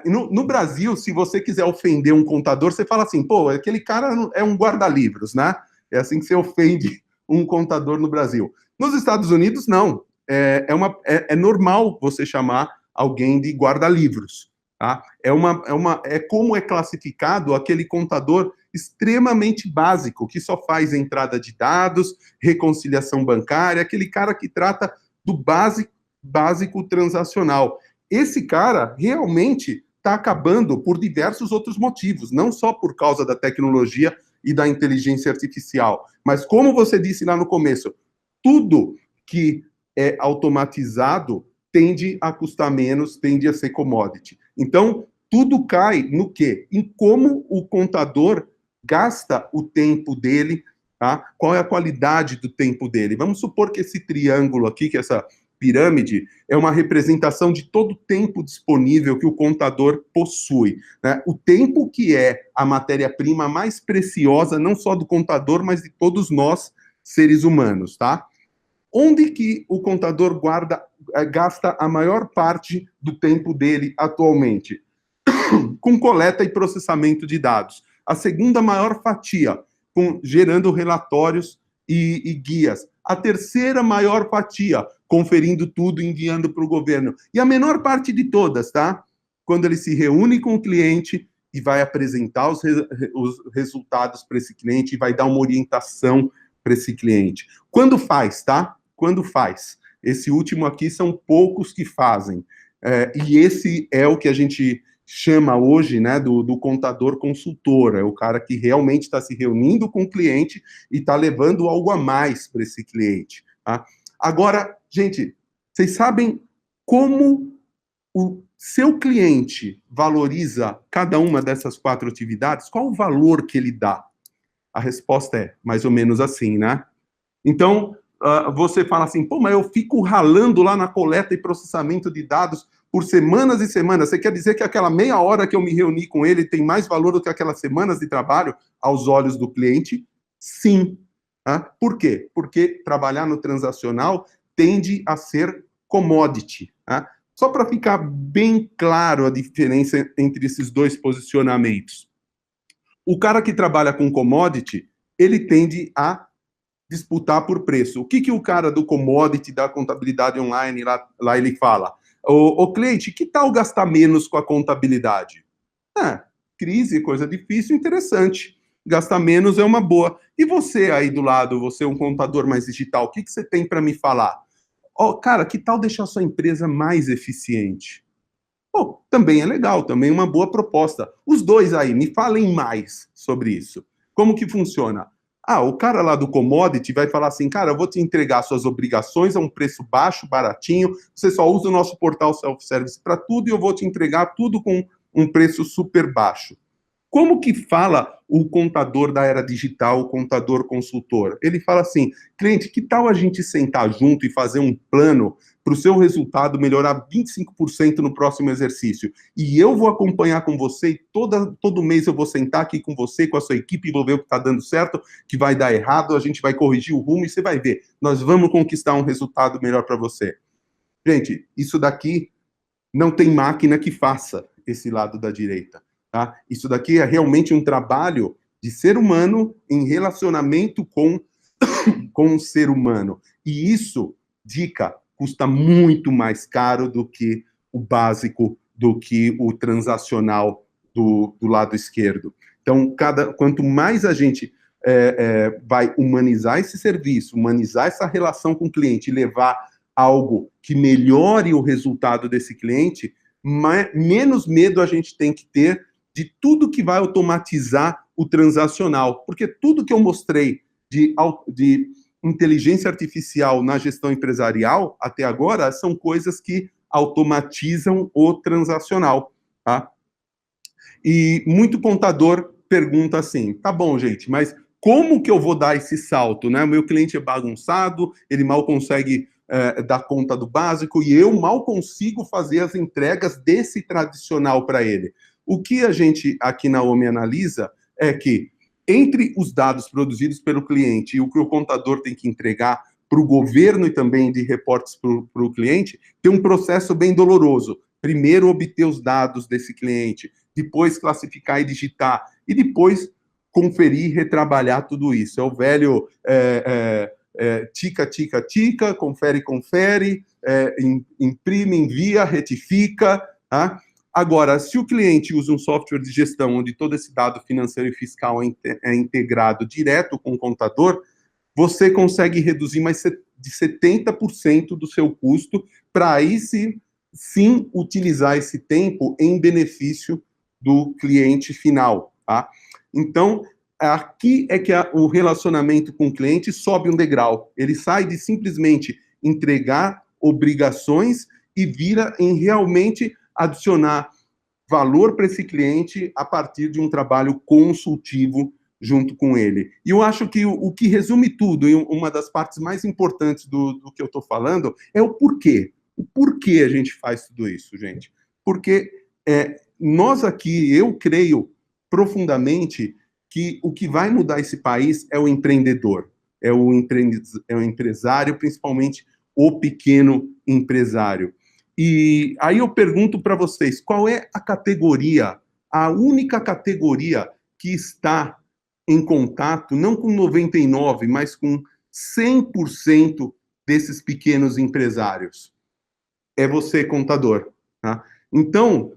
No Brasil, se você quiser ofender um contador, você fala assim, pô, aquele cara é um guarda-livros, né? É assim que você ofende um contador no Brasil. Nos Estados Unidos, não. É normal você chamar alguém de guarda-livros. Tá? É como é classificado aquele contador extremamente básico, que só faz entrada de dados, reconciliação bancária, aquele cara que trata do básico transacional. Esse cara realmente está acabando por diversos outros motivos, não só por causa da tecnologia e da inteligência artificial, mas como você disse lá no começo, tudo que é automatizado tende a custar menos, tende a ser commodity. Então, tudo cai no quê? Em como o contador gasta o tempo dele, tá? Qual é a qualidade do tempo dele. Vamos supor que esse triângulo aqui, que essa pirâmide, é uma representação de todo o tempo disponível que o contador possui. Né? O tempo que é a matéria-prima mais preciosa, não só do contador, mas de todos nós, seres humanos, tá? Onde que o contador gasta a maior parte do tempo dele atualmente? Com coleta e processamento de dados. A segunda maior fatia, gerando relatórios e guias. A terceira maior fatia, conferindo tudo e enviando para o governo. E a menor parte de todas, tá? Quando ele se reúne com o cliente e vai apresentar os resultados para esse cliente e vai dar uma orientação para esse cliente. Quando faz, tá? Quando faz. Esse último aqui são poucos que fazem. E esse é o que a gente chama hoje, né, do contador consultor. É o cara que realmente está se reunindo com o cliente e está levando algo a mais para esse cliente. Tá? Agora, gente, vocês sabem como o seu cliente valoriza cada uma dessas 4 atividades? Qual o valor que ele dá? A resposta é mais ou menos assim, né? Então, você fala assim, pô, mas eu fico ralando lá na coleta e processamento de dados por semanas e semanas. Você quer dizer que aquela meia hora que eu me reuni com ele tem mais valor do que aquelas semanas de trabalho aos olhos do cliente? Sim. Por quê? Porque trabalhar no transacional tende a ser commodity. Só para ficar bem claro a diferença entre esses dois posicionamentos. O cara que trabalha com commodity, ele tende a disputar por preço. O que o cara do commodity, da contabilidade online, lá ele fala? O cliente, que tal gastar menos com a contabilidade? Crise, coisa difícil, interessante. Gastar menos é uma boa. E você aí do lado, você é um contador mais digital, o que você tem para me falar? Cara, que tal deixar sua empresa mais eficiente? Também é legal, também é uma boa proposta. Os dois aí, me falem mais sobre isso. Como que funciona? O cara lá do commodity vai falar assim, cara, eu vou te entregar suas obrigações a um preço baixo, baratinho, você só usa o nosso portal self-service para tudo e eu vou te entregar tudo com um preço super baixo. Como que fala o contador da era digital, o contador consultor? Ele fala assim, cliente, que tal a gente sentar junto e fazer um plano para o seu resultado melhorar 25% no próximo exercício? E eu vou acompanhar com você e todo mês eu vou sentar aqui com você, com a sua equipe, e vou ver o que está dando certo, que vai dar errado, a gente vai corrigir o rumo e você vai ver. Nós vamos conquistar um resultado melhor para você. Gente, isso daqui não tem máquina que faça esse lado da direita. Tá? Isso daqui é realmente um trabalho de ser humano em relacionamento com o ser humano. E isso, dica, custa muito mais caro do que o básico, do que o transacional do lado esquerdo. Então, quanto mais a gente vai humanizar esse serviço, humanizar essa relação com o cliente e levar algo que melhore o resultado desse cliente, menos medo a gente tem que ter de tudo que vai automatizar o transacional. Porque tudo que eu mostrei de inteligência artificial na gestão empresarial, até agora, são coisas que automatizam o transacional. Tá? E muito contador pergunta assim, tá bom, gente, mas como que eu vou dar esse salto, né? O meu cliente é bagunçado, ele mal consegue dar conta do básico e eu mal consigo fazer as entregas desse tradicional para ele. O que a gente aqui na OMI analisa é que entre os dados produzidos pelo cliente e o que o contador tem que entregar para o governo e também de reportes para o cliente, tem um processo bem doloroso. Primeiro obter os dados desse cliente, depois classificar e digitar, e depois conferir e retrabalhar tudo isso. É o velho tica, tica, tica, confere, confere, imprime, envia, retifica. Tá? Agora, se o cliente usa um software de gestão onde todo esse dado financeiro e fiscal é integrado direto com o contador, você consegue reduzir mais de 70% do seu custo para aí sim utilizar esse tempo em benefício do cliente final. Tá? Então, aqui é que o relacionamento com o cliente sobe um degrau. Ele sai de simplesmente entregar obrigações e vira em realmente adicionar valor para esse cliente a partir de um trabalho consultivo junto com ele. E eu acho que o que resume tudo, e uma das partes mais importantes do que eu estou falando, é o porquê. O porquê a gente faz tudo isso, gente. Porque nós aqui, eu creio profundamente que o que vai mudar esse país é o empreendedor, é o empresário, principalmente o pequeno empresário. E aí eu pergunto para vocês, qual é a categoria, a única categoria que está em contato, não com 99%, mas com 100% desses pequenos empresários? É você, contador. Tá? Então,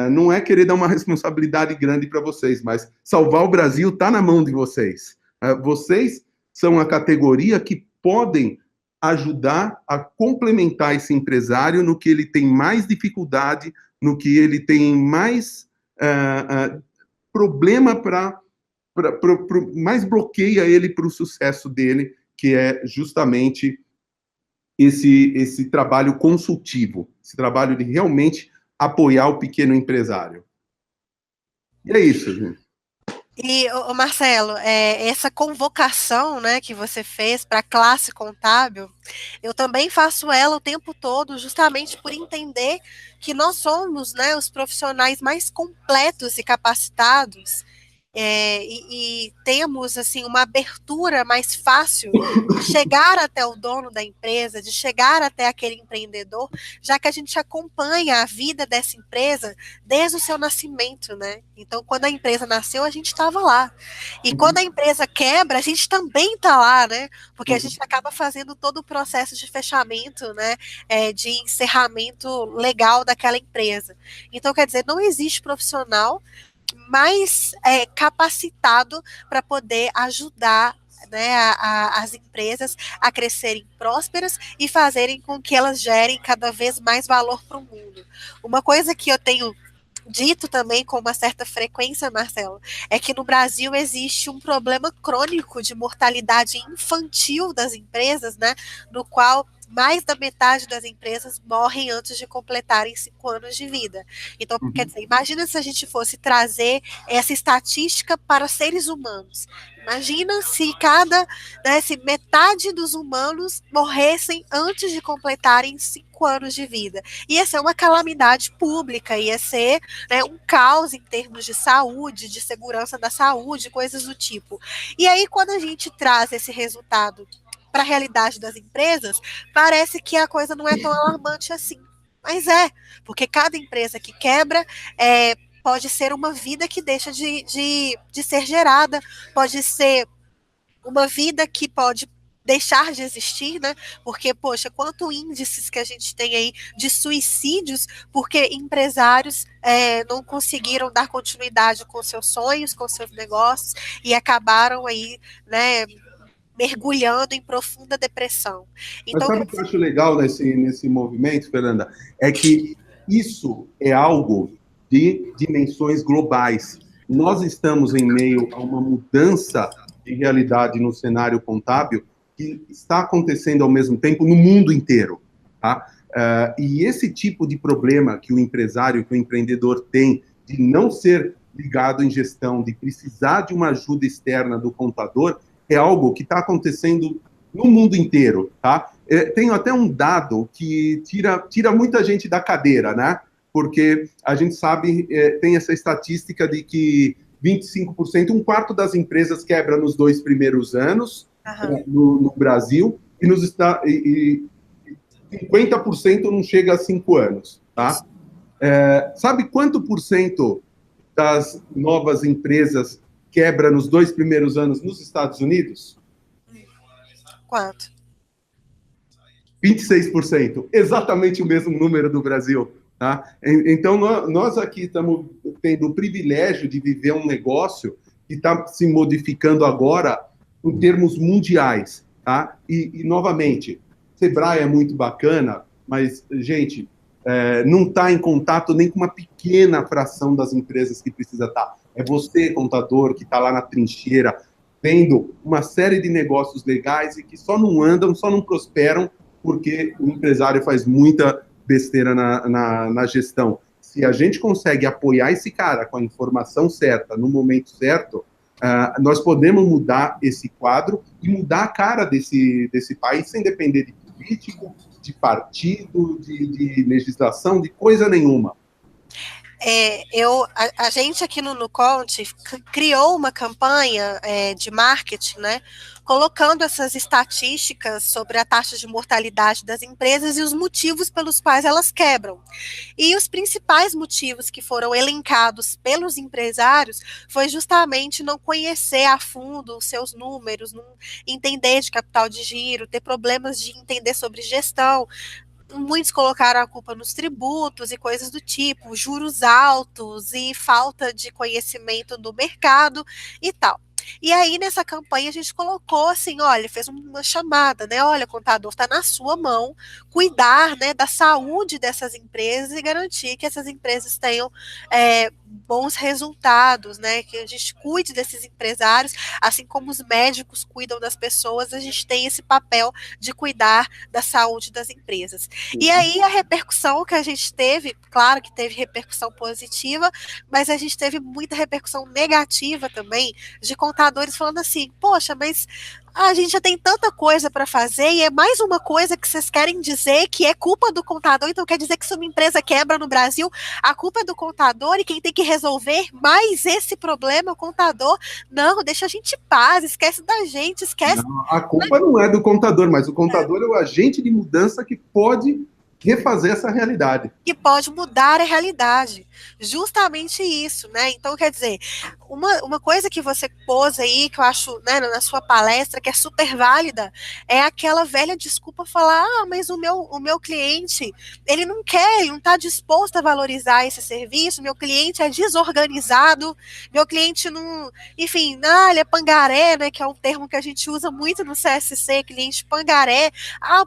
não é querer dar uma responsabilidade grande para vocês, mas salvar o Brasil está na mão de vocês. Vocês são a categoria que podem ajudar a complementar esse empresário no que ele tem mais dificuldade, no que ele tem mais problema mais bloqueia ele para o sucesso dele, que é justamente esse trabalho consultivo, esse trabalho de realmente apoiar o pequeno empresário. E é isso, gente. E, Marcelo, essa convocação, né, que você fez para a classe contábil, eu também faço ela o tempo todo, justamente por entender que nós somos, né, os profissionais mais completos e capacitados, e temos assim uma abertura mais fácil de chegar até o dono da empresa, de chegar até aquele empreendedor, já que a gente acompanha a vida dessa empresa desde o seu nascimento, né? Então, quando a empresa nasceu, a gente estava lá. E quando a empresa quebra, a gente também está lá, né? Porque a gente acaba fazendo todo o processo de fechamento, né? De encerramento legal daquela empresa. Então, quer dizer, não existe profissional mais capacitado para poder ajudar, né, as empresas a crescerem prósperas e fazerem com que elas gerem cada vez mais valor para o mundo. Uma coisa que eu tenho dito também com uma certa frequência, Marcelo, é que no Brasil existe um problema crônico de mortalidade infantil das empresas, né, no qual mais da metade das empresas morrem antes de completarem 5 anos de vida. Então, quer dizer, imagina se a gente fosse trazer essa estatística para seres humanos. Imagina se se metade dos humanos morressem antes de completarem 5 anos de vida. Ia ser uma calamidade pública, ia ser, né, um caos em termos de saúde, de segurança da saúde, coisas do tipo. E aí, quando a gente traz esse resultado para a realidade das empresas, parece que a coisa não é tão alarmante assim. Mas porque cada empresa que quebra pode ser uma vida que deixa de ser gerada, pode ser uma vida que pode deixar de existir, né? Porque, poxa, quanto índices que a gente tem aí de suicídios, porque empresários não conseguiram dar continuidade com seus sonhos, com seus negócios, e acabaram aí, né, mergulhando em profunda depressão. Então, mas sabe o que eu acho legal nesse movimento, Fernanda? É que isso é algo de dimensões globais. Nós estamos em meio a uma mudança de realidade no cenário contábil que está acontecendo ao mesmo tempo no mundo inteiro. Tá? E esse tipo de problema que o empresário, que o empreendedor tem, de não ser ligado em gestão, de precisar de uma ajuda externa do contador, é algo que está acontecendo no mundo inteiro, tá? Tenho até um dado que tira muita gente da cadeira, né? Porque a gente sabe, tem essa estatística de que 25%, um quarto das empresas quebra nos 2 primeiros anos no Brasil, e 50% não chega a 5 anos, tá? Sabe quanto por cento das novas empresas quebra nos 2 primeiros anos nos Estados Unidos? Quanto? 26%, exatamente o mesmo número do Brasil. Tá? Então, nós aqui estamos tendo o privilégio de viver um negócio que está se modificando agora em termos mundiais. Tá? E novamente, Sebrae é muito bacana, mas, gente, não está em contato nem com uma pequena fração das empresas que precisa estar. É você, contador, que está lá na trincheira, vendo uma série de negócios legais e que só não andam, só não prosperam, porque o empresário faz muita besteira na gestão. Se a gente consegue apoiar esse cara com a informação certa, no momento certo, nós podemos mudar esse quadro e mudar a cara desse país sem depender de político, de partido, de legislação, de coisa nenhuma. A gente aqui no Conte criou uma campanha de marketing, né, colocando essas estatísticas sobre a taxa de mortalidade das empresas e os motivos pelos quais elas quebram. E os principais motivos que foram elencados pelos empresários foi justamente não conhecer a fundo os seus números, não entender de capital de giro, ter problemas de entender sobre gestão. Muitos colocaram a culpa nos tributos e coisas do tipo, juros altos e falta de conhecimento do mercado e tal. E aí, nessa campanha, a gente colocou assim, olha, fez uma chamada, né? Olha, contador, está na sua mão cuidar, né, da saúde dessas empresas e garantir que essas empresas tenham bons resultados, né? Que a gente cuide desses empresários, assim como os médicos cuidam das pessoas, a gente tem esse papel de cuidar da saúde das empresas. E aí, a repercussão que a gente teve, claro que teve repercussão positiva, mas a gente teve muita repercussão negativa também, de contadores falando assim, poxa, mas a gente já tem tanta coisa para fazer e é mais uma coisa que vocês querem dizer que é culpa do contador, então quer dizer que se uma empresa quebra no Brasil, a culpa é do contador e quem tem que resolver mais esse problema é o contador. Não, deixa a gente em paz, esquece da gente, esquece... Não, a culpa não é do contador, mas o contador é o agente de mudança que pode refazer essa realidade. Que pode mudar a realidade. Justamente isso, né? Então, quer dizer, uma coisa que você pôs aí, que eu acho, né, na sua palestra, que é super válida, é aquela velha desculpa falar, mas o meu cliente, ele não quer, ele não está disposto a valorizar esse serviço, meu cliente é desorganizado, meu cliente não, enfim, ele é pangaré, né, que é um termo que a gente usa muito no CSC, cliente pangaré,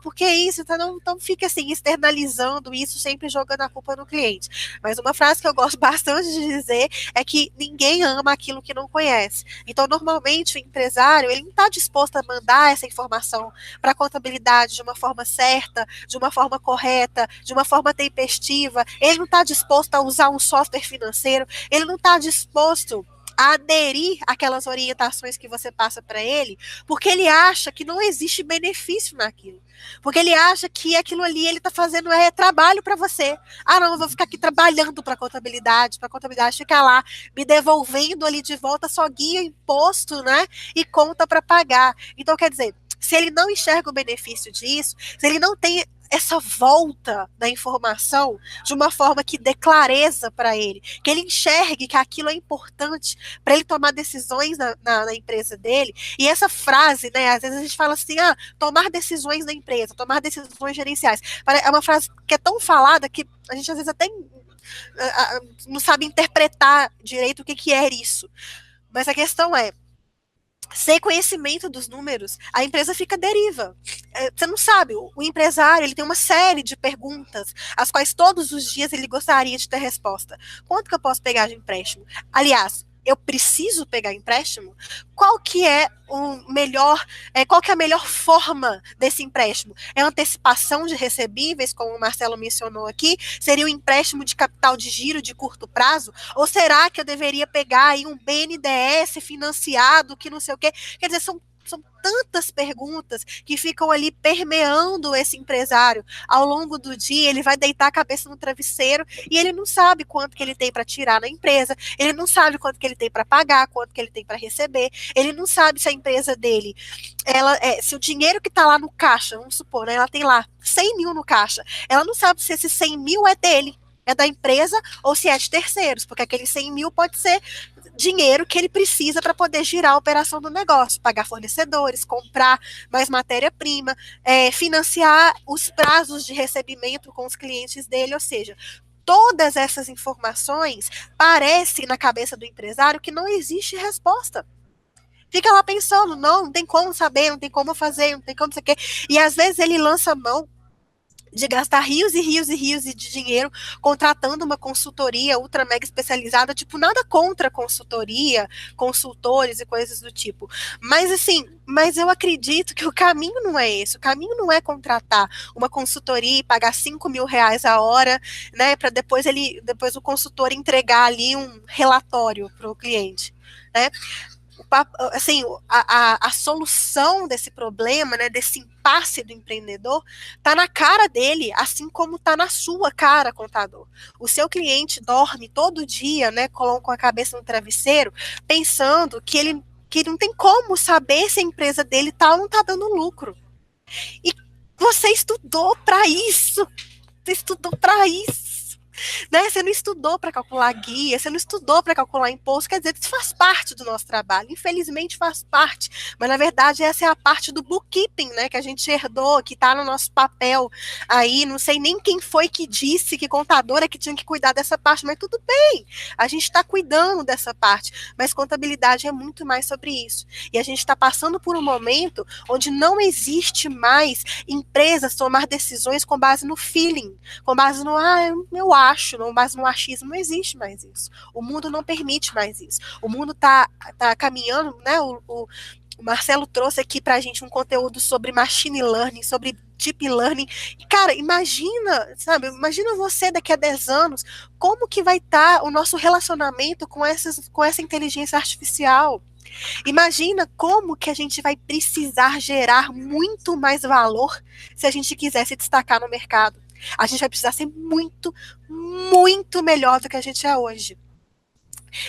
por que isso? Então fica assim, externalizando isso, sempre jogando a culpa no cliente. Mas uma frase que eu gosto bastante de dizer é que ninguém ama aquilo que não conhece. Então, normalmente, o empresário, ele não está disposto a mandar essa informação para a contabilidade de uma forma certa, de uma forma correta, de uma forma tempestiva, ele não está disposto a usar um software financeiro, ele não está disposto a aderir àquelas orientações que você passa para ele, porque ele acha que não existe benefício naquilo. Porque ele acha que aquilo ali ele está fazendo trabalho para você. Não, eu vou ficar aqui trabalhando para a contabilidade ficar lá me devolvendo ali de volta só guia, imposto, né? E conta para pagar. Então, quer dizer, se ele não enxerga o benefício disso, se ele não tem essa volta da informação de uma forma que dê clareza para ele, que ele enxergue que aquilo é importante para ele tomar decisões na empresa dele. E essa frase, né, às vezes a gente fala assim, tomar decisões na empresa, tomar decisões gerenciais, é uma frase que é tão falada que a gente às vezes até não sabe interpretar direito o que é isso. Mas a questão é, sem conhecimento dos números, a empresa fica à deriva. Você não sabe, o empresário ele tem uma série de perguntas, as quais todos os dias ele gostaria de ter resposta. Quanto que eu posso pegar de empréstimo? Aliás, eu preciso pegar empréstimo, qual que é qual que é a melhor forma desse empréstimo? É antecipação de recebíveis, como o Marcelo mencionou aqui? Seria um empréstimo de capital de giro de curto prazo? Ou será que eu deveria pegar aí um BNDES financiado, que não sei o quê? Quer dizer, são tantas perguntas que ficam ali permeando esse empresário. Ao longo do dia, ele vai deitar a cabeça no travesseiro e ele não sabe quanto que ele tem para tirar na empresa, ele não sabe quanto que ele tem para pagar, quanto que ele tem para receber, ele não sabe se a empresa dele, se o dinheiro que está lá no caixa, vamos supor, né, ela tem lá 100 mil no caixa, ela não sabe se esse 100 mil é dele, é da empresa ou se é de terceiros, porque aquele 100 mil pode ser dinheiro que ele precisa para poder girar a operação do negócio, pagar fornecedores, comprar mais matéria-prima, financiar os prazos de recebimento com os clientes dele, ou seja, todas essas informações parecem na cabeça do empresário que não existe resposta. Fica lá pensando, não tem como saber, não tem como fazer, não tem como isso aqui. E às vezes ele lança mão de gastar rios e rios e rios de dinheiro contratando uma consultoria ultra mega especializada, tipo, nada contra consultoria, consultores e coisas do tipo. Mas assim, eu acredito que o caminho não é esse. O caminho não é contratar uma consultoria e pagar 5 mil reais a hora, né, para depois o consultor entregar ali um relatório para o cliente, né? Assim, a solução desse problema, né, desse impasse do empreendedor, está na cara dele, assim como está na sua cara, contador. O seu cliente dorme todo dia, né, com a cabeça no travesseiro, pensando que não tem como saber se a empresa dele está ou não está dando lucro. E você estudou para isso. Você estudou para isso. Né? Você não estudou para calcular guia, você não estudou para calcular imposto, quer dizer, isso faz parte do nosso trabalho, infelizmente faz parte, mas na verdade essa é a parte do bookkeeping, né, que a gente herdou, que está no nosso papel aí, não sei nem quem foi que disse que contador é que tinha que cuidar dessa parte, mas tudo bem, a gente está cuidando dessa parte, mas contabilidade é muito mais sobre isso, e a gente está passando por um momento onde não existe mais empresas tomar decisões com base no feeling, com base no, eu acho, com base no achismo, não existe mais isso. O mundo não permite mais isso. O mundo tá caminhando, né? O Marcelo trouxe aqui pra gente um conteúdo sobre machine learning, sobre deep learning. E, cara, imagina você daqui a 10 anos, como que vai estar o nosso relacionamento com essa inteligência artificial. Imagina como que a gente vai precisar gerar muito mais valor se a gente quiser se destacar no mercado. A gente vai precisar ser muito, muito melhor do que a gente é hoje.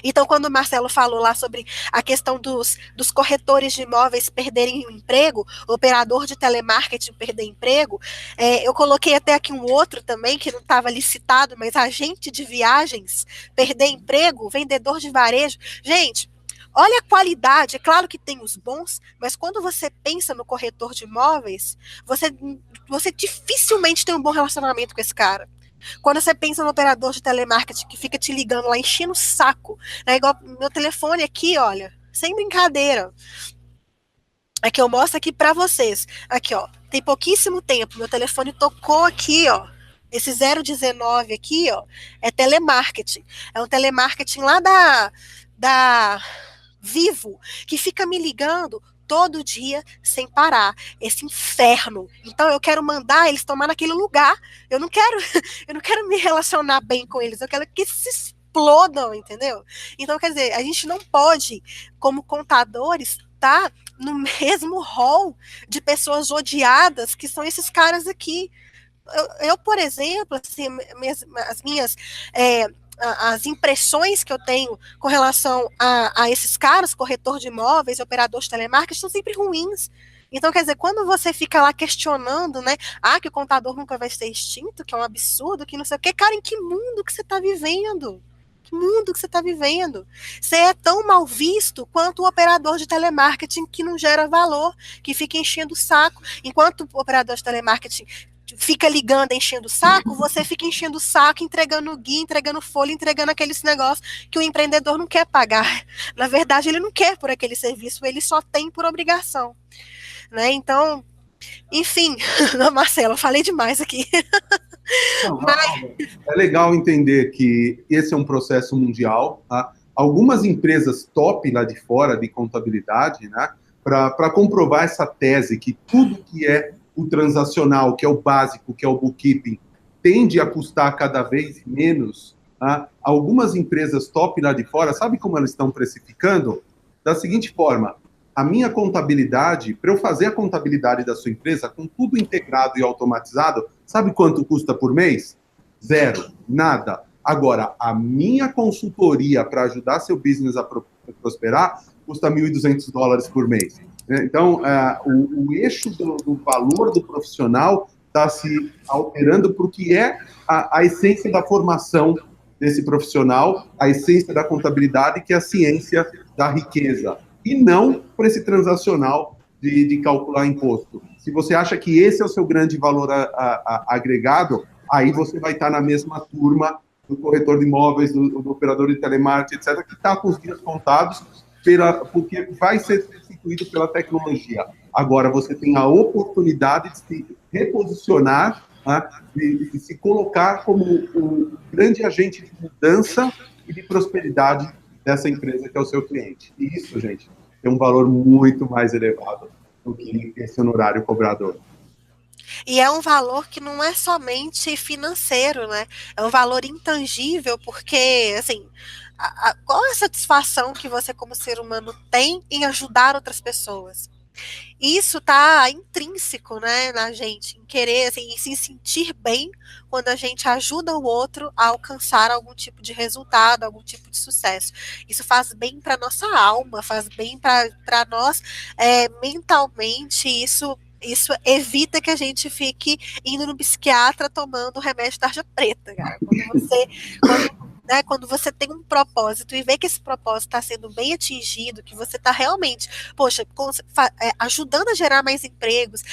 Então, quando o Marcelo falou lá sobre a questão dos corretores de imóveis perderem o emprego, o operador de telemarketing perder emprego, eu coloquei até aqui um outro também, que não estava licitado, mas agente de viagens perder emprego, vendedor de varejo. Gente, olha a qualidade, é claro que tem os bons, mas quando você pensa no corretor de imóveis, você dificilmente tem um bom relacionamento com esse cara. Quando você pensa no operador de telemarketing que fica te ligando lá, enchendo o saco, é igual meu telefone aqui, olha, sem brincadeira. É que eu mostro aqui para vocês. Aqui, ó, tem pouquíssimo tempo, meu telefone tocou aqui, ó. Esse 019 aqui, ó, é telemarketing. É um telemarketing lá da Vivo, que fica me ligando todo dia sem parar, esse inferno. Então eu quero mandar eles tomar naquele lugar. Eu não quero me relacionar bem com eles, eu quero que se explodam, entendeu? Então, quer dizer, a gente não pode, como contadores, estar no mesmo rol de pessoas odiadas que são esses caras aqui. Eu por exemplo, assim, as minhas as impressões que eu tenho com relação a esses caras, corretor de imóveis, operador de telemarketing, são sempre ruins. Então, quer dizer, quando você fica lá questionando, né, que o contador nunca vai ser extinto, que é um absurdo, que não sei o quê, cara, em que mundo que você está vivendo? Que mundo que você está vivendo? Você é tão mal visto quanto o operador de telemarketing que não gera valor, que fica enchendo o saco, enquanto o operador de telemarketing fica ligando, enchendo o saco, você fica enchendo o saco, entregando guia, entregando folha, entregando aqueles negócios que o empreendedor não quer pagar. Na verdade, ele não quer por aquele serviço, ele só tem por obrigação. Né? Então, enfim, Marcelo, falei demais aqui. Não, mas... É legal entender que esse é um processo mundial, tá? algumas empresas top lá de fora de contabilidade, né, para comprovar essa tese que tudo que é o transacional, que é o básico, que é o bookkeeping, tende a custar cada vez menos. Né? Algumas empresas top lá de fora, sabe como elas estão precificando? Da seguinte forma: a minha contabilidade, para eu fazer a contabilidade da sua empresa, com tudo integrado e automatizado, sabe quanto custa por mês? Zero, nada. Agora, a minha consultoria para ajudar seu business a prosperar custa $1.200 por mês. Então, o eixo do valor do profissional está se alterando para o que é a essência da formação desse profissional, a essência da contabilidade, que é a ciência da riqueza, e não para esse transacional de calcular imposto. Se você acha que esse é o seu grande valor agregado, aí você vai estar na mesma turma do corretor de imóveis, do operador de telemarketing, etc., que está com os dias contados, porque vai ser substituído pela tecnologia. Agora, você tem a oportunidade de se reposicionar, né, de se colocar como o grande agente de mudança e de prosperidade dessa empresa que é o seu cliente. E isso, gente, tem um valor muito mais elevado do que esse honorário cobrador. E é um valor que não é somente financeiro, né? É um valor intangível, porque, assim, qual é a satisfação que você, como ser humano, tem em ajudar outras pessoas? Isso está intrínseco, né, na gente, em querer, assim, em se sentir bem quando a gente ajuda o outro a alcançar algum tipo de resultado, algum tipo de sucesso. Isso faz bem para nossa alma, faz bem para nós mentalmente. Isso evita que a gente fique indo no psiquiatra tomando remédio tarja preta, cara. Quando você tem um propósito e vê que esse propósito está sendo bem atingido, que você está realmente, poxa, ajudando a gerar mais empregos,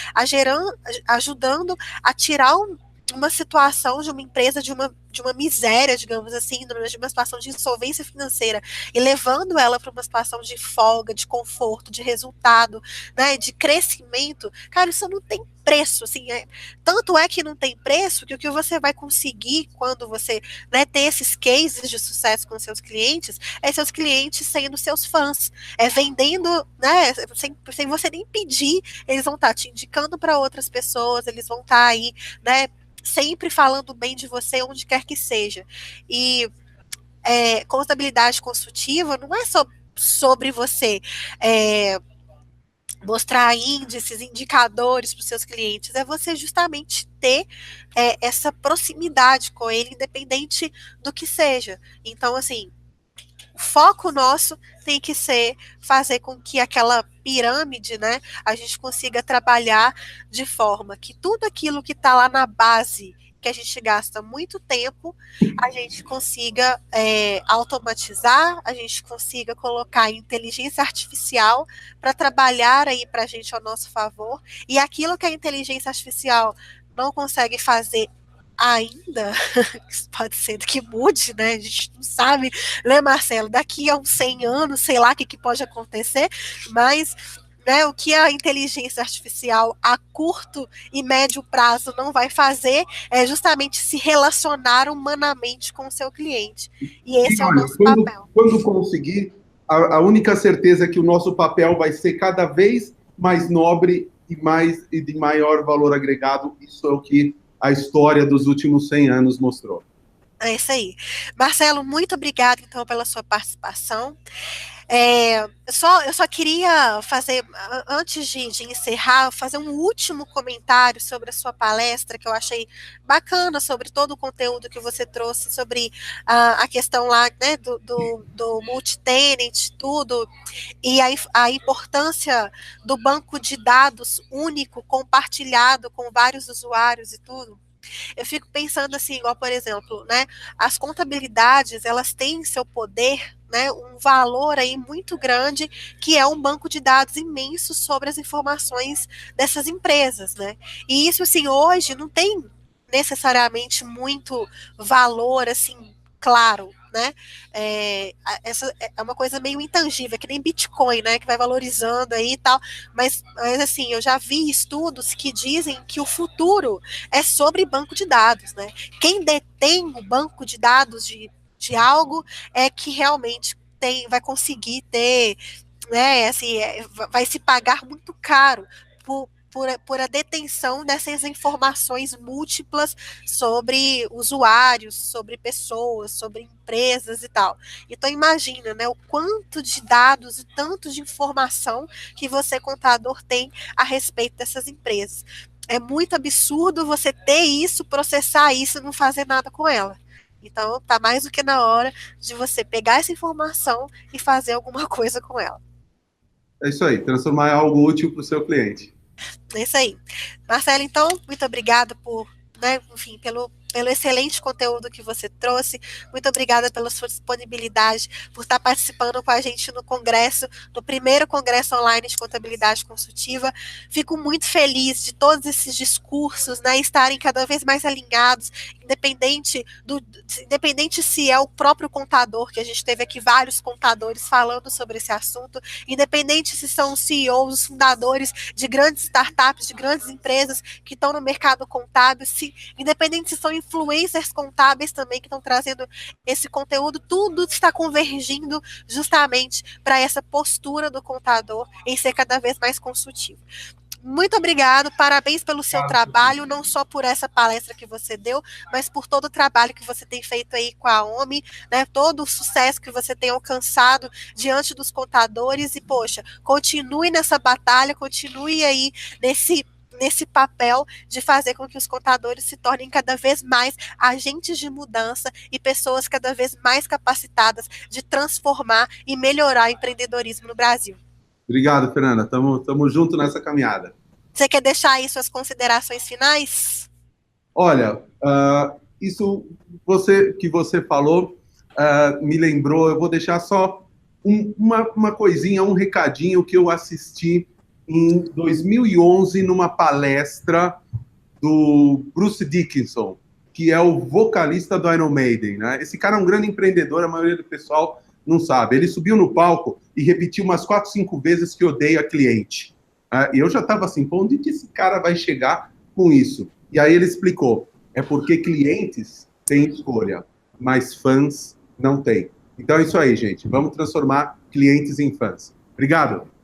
ajudando a tirar uma situação de uma empresa de uma miséria, digamos assim, de uma situação de insolvência financeira, e levando ela para uma situação de folga, de conforto, de resultado, né, de crescimento, cara, isso não tem preço, assim, tanto é que não tem preço que o que você vai conseguir quando você, né, ter esses cases de sucesso com seus clientes, é seus clientes sendo seus fãs, vendendo, né, sem você nem pedir, eles vão estar te indicando para outras pessoas, eles vão estar aí, né, sempre falando bem de você onde quer que seja. E contabilidade consultiva não é só sobre você mostrar índices, indicadores para os seus clientes, é você justamente ter essa proximidade com ele, independente do que seja. Então, assim, o foco nosso tem que ser fazer com que aquela pirâmide, né, a gente consiga trabalhar de forma que tudo aquilo que está lá na base, que a gente gasta muito tempo, a gente consiga automatizar, a gente consiga colocar inteligência artificial para trabalhar aí para a gente ao nosso favor, e aquilo que a inteligência artificial não consegue fazer ainda, pode ser que mude, né? A gente não sabe, né, Marcelo? Daqui a uns 100 anos, sei lá o que pode acontecer, mas, né, o que a inteligência artificial a curto e médio prazo não vai fazer é justamente se relacionar humanamente com o seu cliente. E esse é o nosso papel. Quando conseguir, a única certeza é que o nosso papel vai ser cada vez mais nobre e de maior valor agregado. Isso é o que a história dos últimos 100 anos mostrou. É isso aí. Marcelo, muito obrigada, então, pela sua participação. Eu só queria fazer, antes de encerrar, fazer um último comentário sobre a sua palestra, que eu achei bacana, sobre todo o conteúdo que você trouxe, sobre a questão lá, né, do multi-tenant, tudo, e a importância do banco de dados único, compartilhado com vários usuários e tudo. Eu fico pensando assim, igual, por exemplo, né, as contabilidades, elas têm seu poder, né, um valor aí muito grande, que é um banco de dados imenso sobre as informações dessas empresas, né? E isso, assim, hoje não tem necessariamente muito valor, assim, claro, né? Essa é uma coisa meio intangível, que nem Bitcoin, né, que vai valorizando aí e tal, mas assim, eu já vi estudos que dizem que o futuro é sobre banco de dados, né? Quem detém o banco de dados de algo é que realmente vai conseguir ter, né, assim, vai se pagar muito caro por a detenção dessas informações múltiplas sobre usuários, sobre pessoas, sobre empresas e tal. Então imagina, né, o quanto de dados e tanto de informação que você, contador, tem a respeito dessas empresas. É muito absurdo você ter isso, processar isso e não fazer nada com ela. Então tá mais do que na hora de você pegar essa informação e fazer alguma coisa com ela. É isso aí, transformar em algo útil para o seu cliente. É isso aí. Marcelo, então, muito obrigada por, né, enfim, pelo excelente conteúdo que você trouxe. Muito obrigada pela sua disponibilidade, por estar participando com a gente no congresso, no primeiro congresso online de contabilidade consultiva. Fico muito feliz de todos esses discursos, né, estarem cada vez mais alinhados, independente se é o próprio contador, que a gente teve aqui vários contadores falando sobre esse assunto, independente se são os CEOs, os fundadores de grandes startups, de grandes empresas que estão no mercado contábil, independente se são influencers contábeis também que estão trazendo esse conteúdo, tudo está convergindo justamente para essa postura do contador em ser cada vez mais consultivo. Muito obrigado, parabéns pelo seu trabalho, não só por essa palestra que você deu, mas por todo o trabalho que você tem feito aí com a OMI, né, todo o sucesso que você tem alcançado diante dos contadores e, poxa, continue nessa batalha, continue aí nesse papel de fazer com que os contadores se tornem cada vez mais agentes de mudança e pessoas cada vez mais capacitadas de transformar e melhorar o empreendedorismo no Brasil. Obrigado, Fernanda. Estamos juntos nessa caminhada. Você quer deixar aí suas considerações finais? Olha, isso que você falou me lembrou, eu vou deixar só uma coisinha, um recadinho que eu assisti em 2011 numa palestra do Bruce Dickinson, que é o vocalista do Iron Maiden, né? Esse cara é um grande empreendedor, a maioria do pessoal não sabe. Ele subiu no palco e repetiu umas 4, 5 vezes que odeia cliente. E eu já estava assim, pô, onde que esse cara vai chegar com isso? E aí ele explicou, é porque clientes têm escolha, mas fãs não têm. Então é isso aí, gente. Vamos transformar clientes em fãs. Obrigado.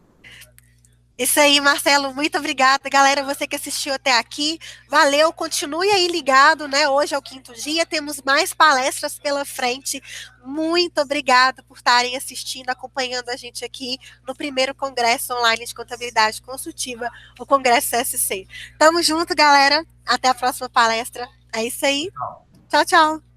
Isso aí, Marcelo, muito obrigada. Galera, você que assistiu até aqui, valeu, continue aí ligado, né? Hoje é o 5º dia, temos mais palestras pela frente. Muito obrigada por estarem assistindo, acompanhando a gente aqui no primeiro Congresso Online de Contabilidade Consultiva, o Congresso CSC. Tamo junto, galera. Até a próxima palestra. É isso aí. Tchau, tchau.